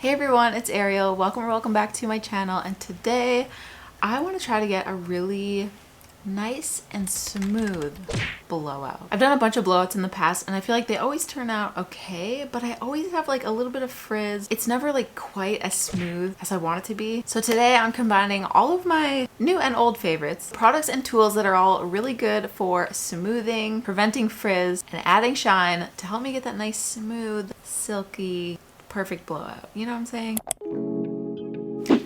Hey everyone, it's Ariel. Welcome or welcome back to my channel, and today I want to try to get a really nice and smooth blowout. I've done a bunch of blowouts in the past and I feel like they always turn out okay, but I always have like a little bit of frizz. It's never like quite as smooth as I want it to be. So today I'm combining all of my new and old favorites, products and tools that are all really good for smoothing, preventing frizz, and adding shine to help me get that nice, smooth, silky, perfect blowout. You know what I'm saying?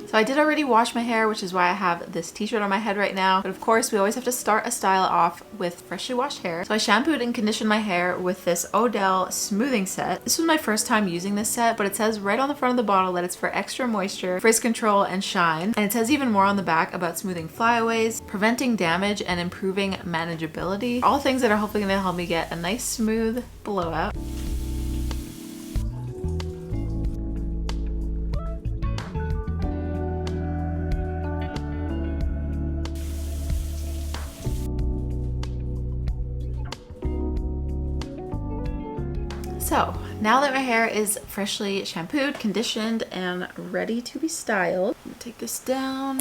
So I did already wash my hair, which is why I have this t-shirt on my head right now. But of course, we always have to start a style off with freshly washed hair. So I shampooed and conditioned my hair with this Odell smoothing set. This was my first time using this set, but it says right on the front of the bottle that it's for extra moisture, frizz control, and shine. And it says even more on the back about smoothing flyaways, preventing damage, and improving manageability. All things that are hopefully gonna help me get a nice smooth blowout. So now that my hair is freshly shampooed, conditioned, and ready to be styled, I'm gonna take this down.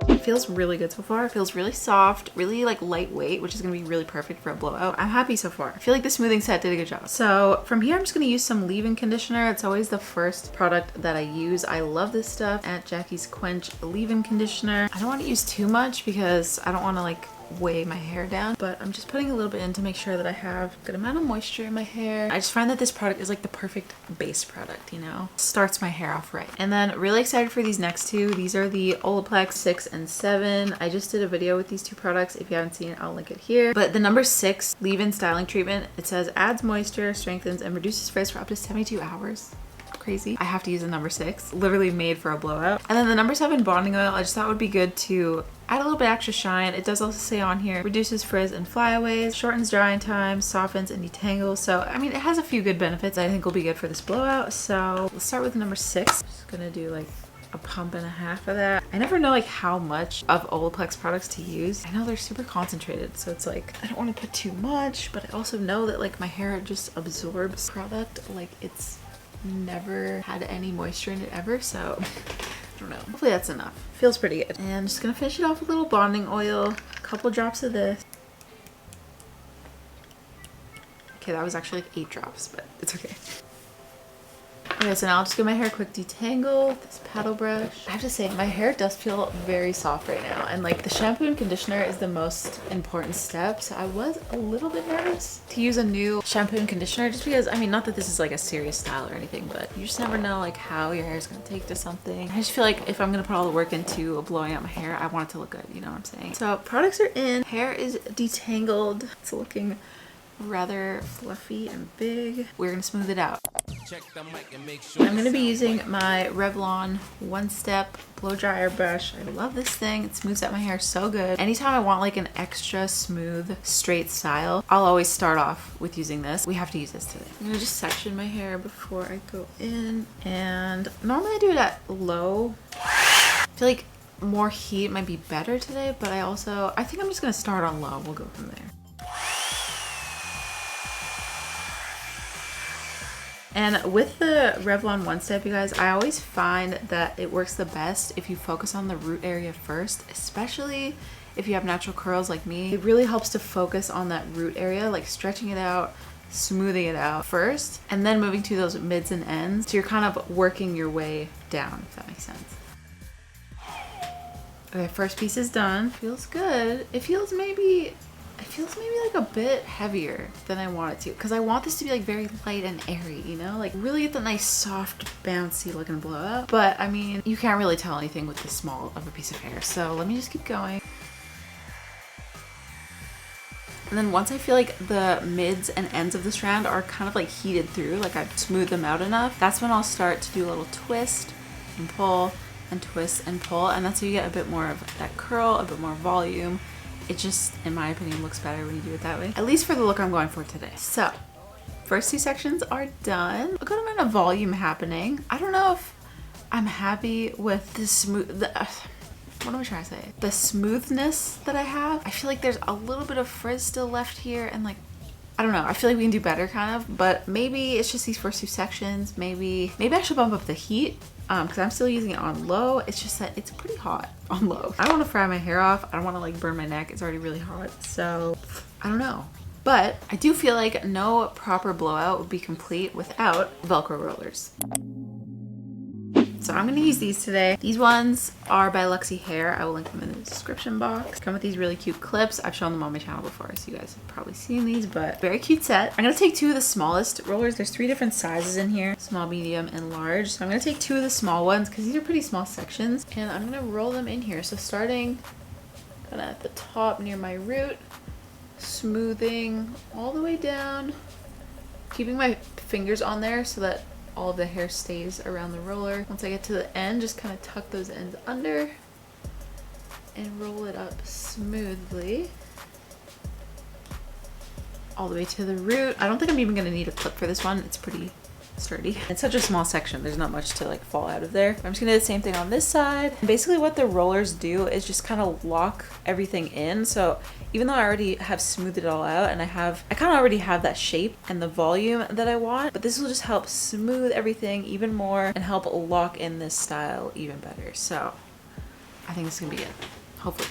It feels really good so far. It feels really soft, really like lightweight, which is gonna be really perfect for a blowout. I'm happy so far. I feel like the smoothing set did a good job. So from here, I'm just gonna use some leave-in conditioner. It's always the first product that I use. I love this stuff. At Jackie's Quench leave-in conditioner. I don't want to use too much because I don't want to like weigh my hair down, but I'm just putting a little bit in to make sure that I have a good amount of moisture in my hair. I just find that this product is like the perfect base product, you know? Starts my hair off right. And then really excited for these next two. These are the Olaplex 6 and 7. I just did a video with these two products. If you haven't seen it, I'll link it here. But the number 6 leave-in styling treatment, it says adds moisture, strengthens, and reduces frizz for up to 72 hours. Crazy. I have to use the number 6, literally made for a blowout. And then the number 7 bonding oil, I just thought would be good to add a little bit extra shine. It does also say on here, reduces frizz and flyaways, shortens drying time, softens and detangles. So, I mean, it has a few good benefits I think will be good for this blowout. So let's start with number 6. I'm just gonna do like a pump and a half of that. I never know like how much of Olaplex products to use. I know they're super concentrated, so it's like, I don't want to put too much, but I also know that like my hair just absorbs product like it's never had any moisture in it ever, so I don't know. Hopefully that's enough. Feels pretty good. And I'm just gonna finish it off with a little bonding oil, a couple drops of this. Okay, that was actually like 8 drops, but it's okay. Okay, so now I'll just give my hair a quick detangle with this paddle brush. I have to say, my hair does feel very soft right now, and like the shampoo and conditioner is the most important step, so I was a little bit nervous to use a new shampoo and conditioner just because, I mean, not that this is like a serious style or anything, but you just never know like how your hair is gonna take to something. I just feel like if I'm gonna put all the work into blowing out my hair, I want it to look good, you know what I'm saying? So products are in, hair is detangled, it's looking rather fluffy and big. We're gonna smooth it out. I'm gonna be using my Revlon One Step blow dryer brush. I love this thing. It smooths out my hair so good. Anytime I want like an extra smooth, straight style, I'll always start off with using this. We have to use this today. I'm gonna just section my hair before I go in, and normally I do it at low. I feel like more heat might be better today, but I think I'm just gonna start on low. We'll go from there. And with the Revlon One Step, you guys, I always find that it works the best if you focus on the root area first, especially if you have natural curls like me. It really helps to focus on that root area, like stretching it out, smoothing it out first, and then moving to those mids and ends. So you're kind of working your way down, if that makes sense. Okay, first piece is done. Feels good. It feels maybe like a bit heavier than I want it to, because I want this to be like very light and airy, you know, like really get the nice soft bouncy looking blowout. But I mean, you can't really tell anything with this small of a piece of hair, so let me just keep going. And then once I feel like the mids and ends of the strand are kind of like heated through, like I've smoothed them out enough, that's when I'll start to do a little twist and pull and twist and pull, and that's how you get a bit more of that curl, a bit more volume. It just, in my opinion, looks better when you do it that way. At least for the look I'm going for today. So, first 2 sections are done. A good amount of volume happening. I don't know if I'm happy with the smooth, what am I trying to say? The smoothness that I have. I feel like there's a little bit of frizz still left here, and like, I don't know. I feel like we can do better kind of, but maybe it's just these first two sections. Maybe I should bump up the heat because I'm still using it on low. It's just that it's pretty hot on low. I don't want to fry my hair off. I don't want to like burn my neck. It's already really hot. So I don't know. But I do feel like no proper blowout would be complete without Velcro rollers. So I'm gonna use these today. These ones are by Luxie Hair. I will link them in the description box. Come with these really cute clips. I've shown them on my channel before, so you guys have probably seen these, but very cute set. I'm gonna take two of the smallest rollers. There's 3 different sizes in here, small, medium, and large. So I'm gonna take 2 of the small ones because these are pretty small sections, and I'm gonna roll them in here. So starting kind of at the top near my root, smoothing all the way down, keeping my fingers on there so that all of the hair stays around the roller. Once I get to the end, just kind of tuck those ends under and roll it up smoothly all the way to the root. I don't think I'm even gonna need a clip for this one. It's pretty sturdy. It's such a small section. There's not much to like fall out of there. I'm just gonna do the same thing on this side. And basically what the rollers do is just kind of lock everything in. So even though I already have smoothed it all out and I kind of already have that shape and the volume that I want, but this will just help smooth everything even more and help lock in this style even better. So I think it's gonna be good, hopefully.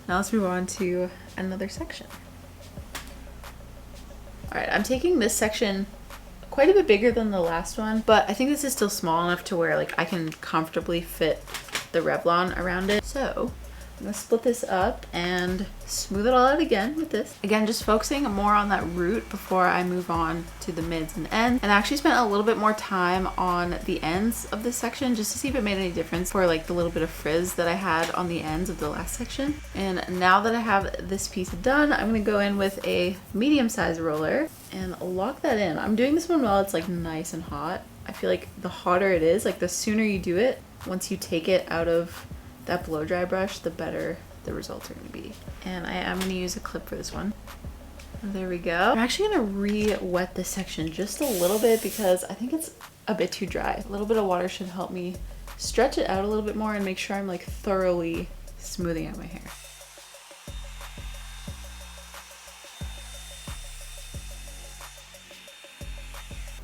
Now let's move on to another section. All right, I'm taking this section quite a bit bigger than the last one, but I think this is still small enough to where like I can comfortably fit the Revlon around it. So I'm gonna split this up and smooth it all out again with this. Again, just focusing more on that root before I move on to the mids and ends. And I actually spent a little bit more time on the ends of this section just to see if it made any difference for like the little bit of frizz that I had on the ends of the last section. And now that I have this piece done, I'm gonna go in with a medium-sized roller and lock that in. I'm doing this one while it's like nice and hot. I feel like the hotter it is, like the sooner you do it, once you take it out of that blow dry brush, the better the results are going to be. And I am going to use a clip for this one. There we go. I'm actually going to re-wet this section just a little bit because I think it's a bit too dry. A little bit of water should help me stretch it out a little bit more and make sure I'm like thoroughly smoothing out my hair.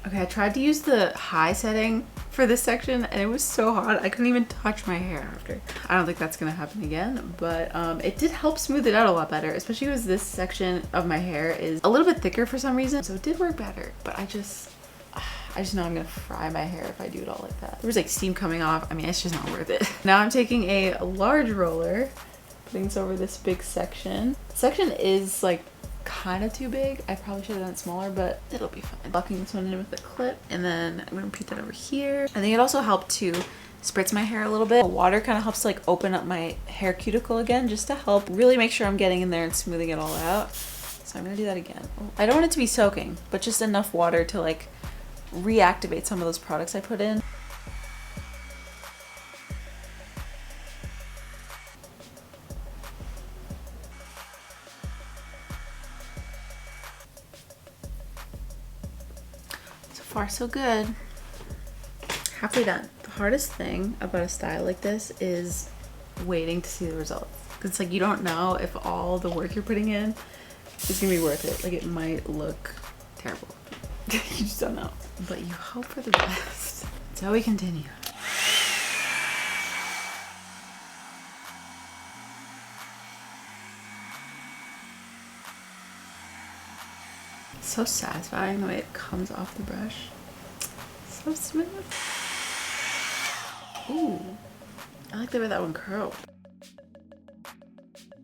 Okay, I tried to use the high setting for this section and it was so hot I couldn't even touch my hair after. I don't think that's gonna happen again, but it did help smooth it out a lot better, especially because this section of my hair is a little bit thicker for some reason, so it did work better. But I just know I'm gonna fry my hair if I do it all like that. There was like steam coming off. I mean, it's just not worth it. Now I'm taking a large roller, putting this over this big section. The section is like kind of too big. I probably should have done it smaller, but it'll be fine. Locking this one in with a clip, and then I'm gonna repeat that over here. I think it also helped to spritz my hair a little bit. The water kind of helps to like open up my hair cuticle again, just to help really make sure I'm getting in there and smoothing it all out. So I'm gonna do that again. I don't want it to be soaking, but just enough water to like reactivate some of those products I put in. Far so good. Halfway done. The hardest thing about a style like this is waiting to see the results. It's like you don't know if all the work you're putting in is gonna be worth it. Like it might look terrible. You just don't know. But you hope for the best. So we continue. So satisfying the way it comes off the brush. So smooth. Ooh, I like the way that one curled.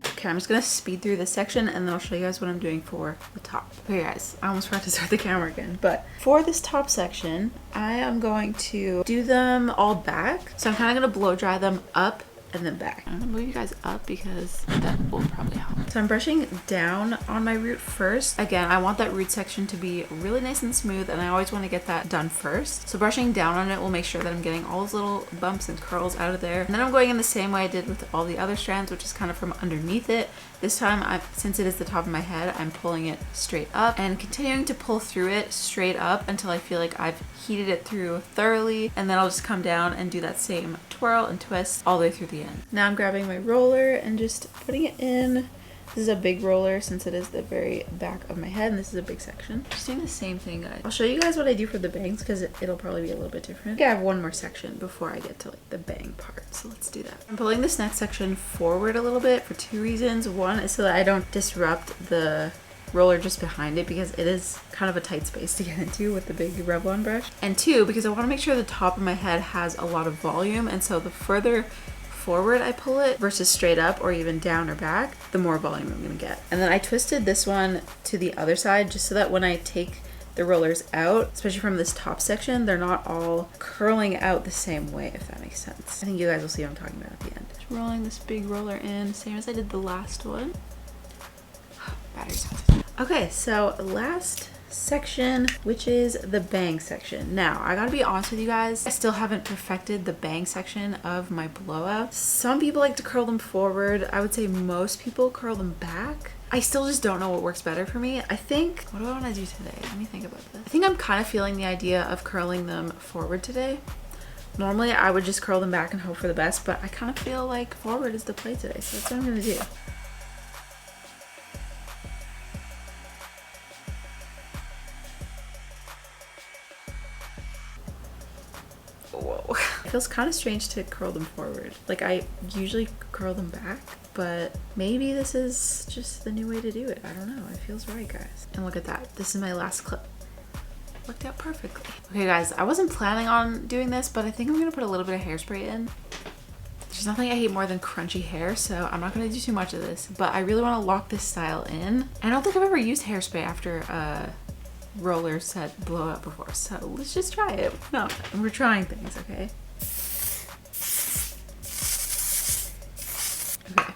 Okay, I'm just gonna speed through this section and then I'll show you guys what I'm doing for the top. Okay guys, I almost forgot to start the camera again, but for this top section, I am going to do them all back. So I'm kind of gonna blow dry them up and then back. I'm gonna move you guys up because that will probably help. So I'm brushing down on my root first. Again, I want that root section to be really nice and smooth, and I always want to get that done first. So brushing down on it will make sure that I'm getting all those little bumps and curls out of there. And then I'm going in the same way I did with all the other strands, which is kind of from underneath it. This time, since it is the top of my head, I'm pulling it straight up and continuing to pull through it straight up until I feel like I've heated it through thoroughly, and then I'll just come down and do that same twirl and twist all the way through the end. Now I'm grabbing my roller and just putting it in This is a big roller since it is the very back of my head, and this is a big section. Just doing the same thing, guys. I'll show you guys what I do for the bangs because it'll probably be a little bit different. I think I have one more section before I get to like the bang part, so let's do that. I'm pulling this next section forward a little bit for two reasons. One is so that I don't disrupt the roller just behind it because it is kind of a tight space to get into with the big Revlon brush. And two, because I want to make sure the top of my head has a lot of volume, and so the further forward I pull it versus straight up or even down or back, the more volume I'm gonna get. And then I twisted this one to the other side just so that when I take the rollers out, especially from this top section, they're not all curling out the same way, if that makes sense. I think you guys will see what I'm talking about at the end. Just rolling this big roller in, same as I did the last one. Battery's on. Okay, so last section, which is the bang section. Now, I gotta be honest with you guys, I still haven't perfected the bang section of my blowout. Some people like to curl them forward. I would say most people curl them back. I still just don't know what works better for me. I think, what do I want to do today? Let me think about this. I think I'm kind of feeling the idea of curling them forward today. Normally, I would just curl them back and hope for the best, but I kind of feel like forward is the play today, so that's what I'm gonna do. Whoa. It feels kind of strange to curl them forward. Like I usually curl them back, but maybe this is just the new way to do it. I don't know. It feels right, guys. And look at that. This is my last clip. Worked out perfectly. Okay, guys, I wasn't planning on doing this, but I think I'm gonna put a little bit of hairspray in. There's nothing I hate more than crunchy hair, so I'm not gonna do too much of this, but I really want to lock this style in. I don't think I've ever used hairspray after roller set blowout before, so let's just try it. No, we're trying things, okay? Okay,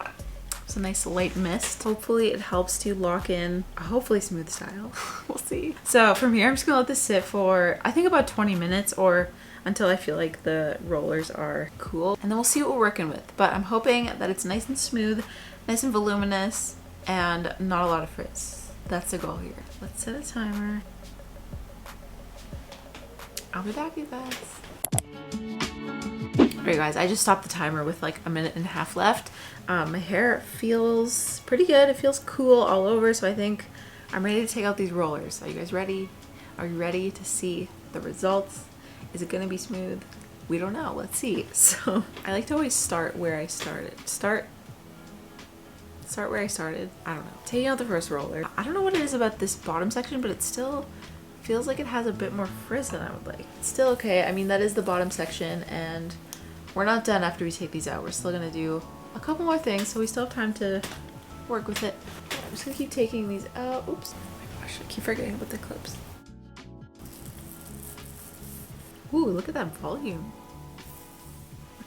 it's a nice light mist. Hopefully it helps to lock in a hopefully smooth style. We'll see. So from here, I'm just gonna let this sit for, I think about 20 minutes or until I feel like the rollers are cool, and then we'll see what we're working with. But I'm hoping that it's nice and smooth, nice and voluminous, and not a lot of frizz. That's the goal here. Let's set a timer. I'll be back, you guys. Alright guys, I just stopped the timer with like a minute and a half left. My hair feels pretty good. It feels cool all over, so I think I'm ready to take out these rollers. Are you guys ready? Are you ready to see the results? Is it gonna be smooth? We don't know. Let's see. So I like to always start where I started. Start where I started. I don't know. Taking out the first roller. I don't know what it is about this bottom section, but it still feels like it has a bit more frizz than I would like. It's still okay. I mean, that is the bottom section, and we're not done after we take these out. We're still gonna do a couple more things, so we still have time to work with it. I'm just gonna keep taking these out. Oops. Oh my gosh, I keep forgetting about the clips. Ooh, look at that volume.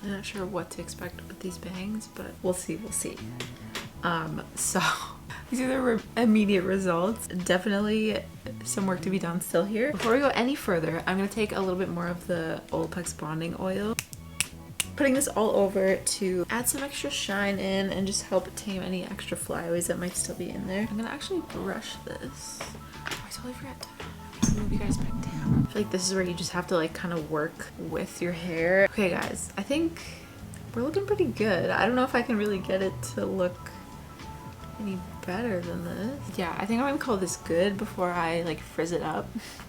I'm not sure what to expect with these bangs, but we'll see, we'll see. So these are the immediate results. Definitely some work to be done still here. Before we go any further, I'm gonna take a little bit more of the Olaplex bonding oil, putting this all over to add some extra shine in and just help tame any extra flyaways that might still be in there. I'm gonna actually brush this. Oh, I totally forgot to move you guys back down. I feel like this is where you just have to like kind of work with your hair. Okay guys, I think we're looking pretty good. I don't know if I can really get it to look any better than this. Yeah, I think I'm gonna call this good before I like frizz it up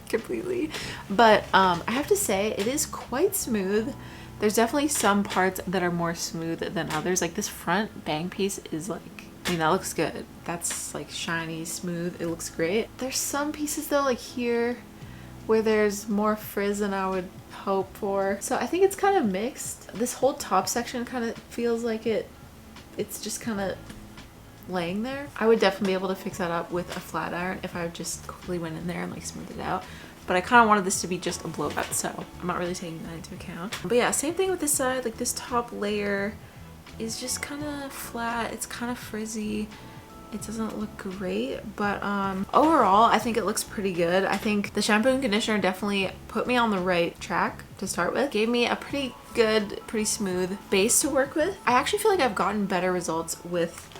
completely. But I have to say it is quite smooth. There's definitely some parts that are more smooth than others. Like this front bang piece is like, I mean, that looks good. That's like shiny, smooth. It looks great. There's some pieces though, like here, where there's more frizz than I would hope for. So I think it's kind of mixed. This whole top section kind of feels like it's just kind of laying there. I would definitely be able to fix that up with a flat iron if I just quickly went in there and like smoothed it out. But I kind of wanted this to be just a blowout, so I'm not really taking that into account. But yeah, same thing with this side. Like this top layer is just kind of flat. It's kind of frizzy. It doesn't look great, but overall I think it looks pretty good. I think the shampoo and conditioner definitely put me on the right track to start with. Gave me a pretty good, pretty smooth base to work with. I actually feel like I've gotten better results with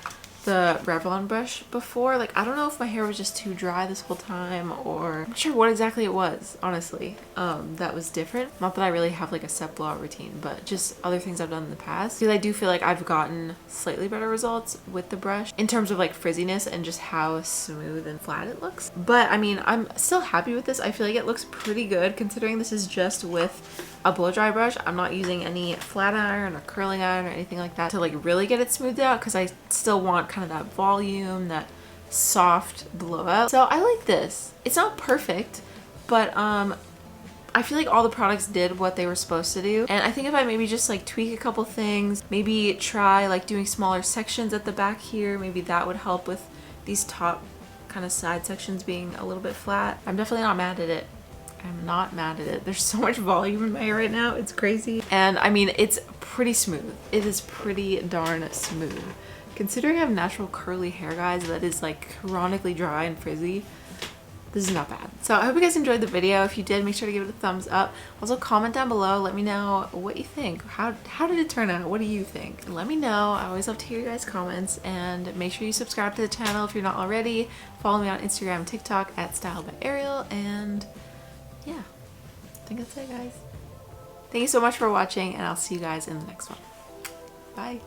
the Revlon brush before. Like, I don't know if my hair was just too dry this whole time, or I'm not sure what exactly it was, honestly, that was different. Not that I really have like a set blowout routine, but just other things I've done in the past. Because I do feel like I've gotten slightly better results with the brush in terms of like frizziness and just how smooth and flat it looks. But I mean, I'm still happy with this. I feel like it looks pretty good considering this is just with a blow dry brush. I'm not using any flat iron or curling iron or anything like that to like really get it smoothed out, because I still want kind of that volume, that soft blowout. So I like this. It's not perfect, but I feel like all the products did what they were supposed to do. And I think if I maybe just like tweak a couple things, maybe try like doing smaller sections at the back here, maybe that would help with these top kind of side sections being a little bit flat. I'm definitely not mad at it. I'm not mad at it. There's so much volume in my hair right now. It's crazy. And I mean, it's pretty smooth. It is pretty darn smooth. Considering I have natural curly hair, guys, that is like chronically dry and frizzy, this is not bad. So I hope you guys enjoyed the video. If you did, make sure to give it a thumbs up. Also comment down below. Let me know what you think. How did it turn out? What do you think? Let me know. I always love to hear your guys' comments. And make sure you subscribe to the channel if you're not already. Follow me on Instagram and TikTok at @StyleByAriel. And yeah, I think that's it, guys. Thank you so much for watching, and I'll see you guys in the next one. Bye.